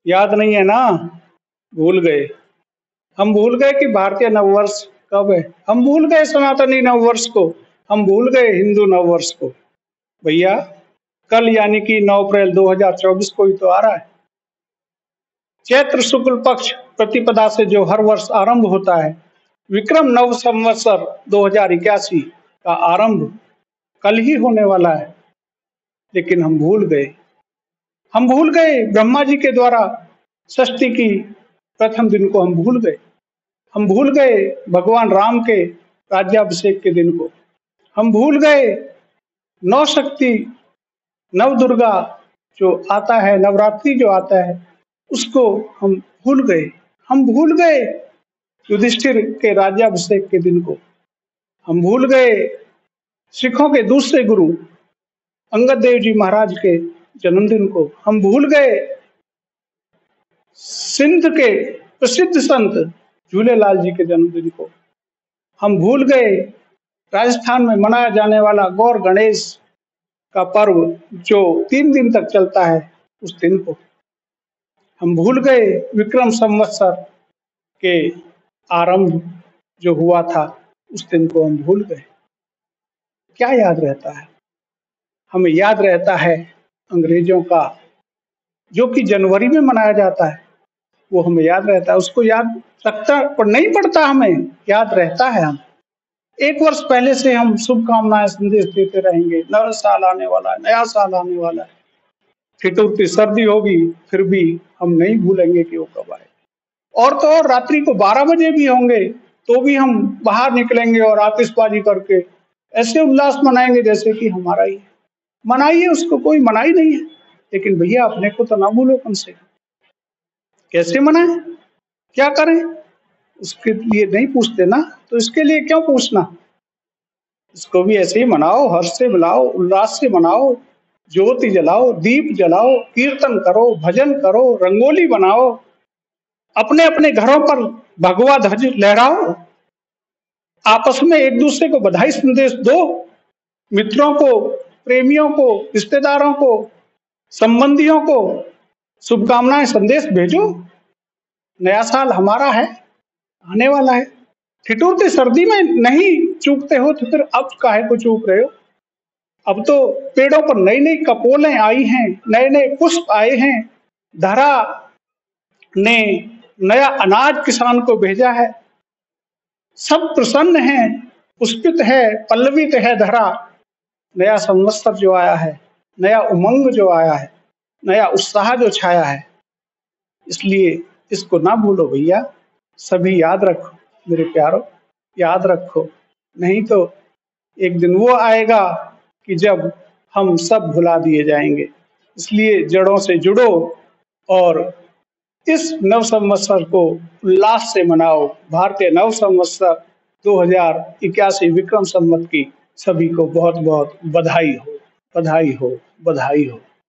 याद नहीं है ना? भूल गए। हम भूल गए कि भारतीय नववर्ष कब है। हम भूल गए सनातनी नववर्ष को। हम भूल गए हिंदू नववर्ष को। भैया कल यानी कि 9 अप्रैल 2024 को ही तो आ रहा है। चैत्र शुक्ल पक्ष प्रतिपदा से जो हर वर्ष आरंभ होता है, विक्रम नव संवत्सर 2081 का आरंभ कल ही होने वाला है। लेकिन हम भूल गए। हम भूल गए ब्रह्मा जी के द्वारा षष्ठी की प्रथम दिन को। हम भूल गए। हम भूल गए भगवान राम के राज्याभिषेक के दिन को। हम भूल गए नौ शक्ति नव दुर्गा जो आता है, नवरात्रि जो आता है, उसको हम भूल गए। हम भूल गए युधिष्ठिर के राज्याभिषेक के दिन को। हम भूल गए सिखों के दूसरे गुरु अंगद देव जी महाराज के जन्मदिन को। हम भूल गए सिंध के प्रसिद्ध संत झूलेलाल जी के जन्मदिन को। हम भूल गए राजस्थान में मनाया जाने वाला गौर गणेश का पर्व जो 3 दिन तक चलता है, उस दिन को। हम भूल गए विक्रम संवत्सर के आरंभ जो हुआ था, उस दिन को हम भूल गए। क्या याद रहता है? हमें याद रहता है अंग्रेजों का जो कि जनवरी में मनाया जाता है, वो हमें याद रहता है। उसको याद रखता पर नहीं पड़ता, हमें याद रहता है। हम 1 वर्ष पहले से हम शुभकामनाएं संदेश देते रहेंगे। नया साल आने वाला है, नया साल आने वाला है। ठिठुरती सर्दी होगी फिर भी हम नहीं भूलेंगे कि वो कब आए। और तो और रात्रि को 12 बजे भी होंगे तो भी हम बाहर निकलेंगे और आतिशबाजी करके ऐसे उल्लास मनाएंगे जैसे कि हमारा ही है। मनाइए, उसको कोई मनाही नहीं है, लेकिन भैया अपने को तो ना भूलो कम से कम। कैसे मनाएं, क्या करें, उसके लिए नहीं पूछते ना, तो इसके लिए क्यों पूछना। इसको भी ऐसे ही मनाओ, हर्ष से मनाओ, उल्लास से मनाओ, ज्योति जलाओ, दीप जलाओ, कीर्तन करो, भजन करो, रंगोली बनाओ, अपने अपने घरों पर भगवा ध्वज लहराओ, आपस में एक दूसरे को बधाई संदेश दो, मित्रों को, प्रेमियों को, रिश्तेदारों को, संबंधियों को शुभकामनाएं संदेश भेजो। नया साल हमारा है, आने वाला है। ठिठुरती सर्दी में नहीं चूकते हो तो फिर अब काहे को चूक रहे हो। अब तो पेड़ों पर नई नई कपोलें आई हैं, नए नए पुष्प आए हैं, धरा ने नया अनाज किसान को भेजा है, सब प्रसन्न हैं, पुष्पित है, पल्लवित है धरा। नया संवत्सर जो आया है, नया उमंग जो आया है, नया उत्साह जो छाया है, इसलिए इसको ना भूलो भैया। सभी याद रखो मेरे प्यारों, याद रखो, नहीं तो एक दिन वो आएगा कि जब हम सब भुला दिए जाएंगे। इसलिए जड़ों से जुड़ो और इस नव संवत्सर को उल्लास से मनाओ। भारतीय नव संवत्सर 2081 विक्रम संवत की सभी को बहुत बहुत बधाई हो, बधाई हो, बधाई हो।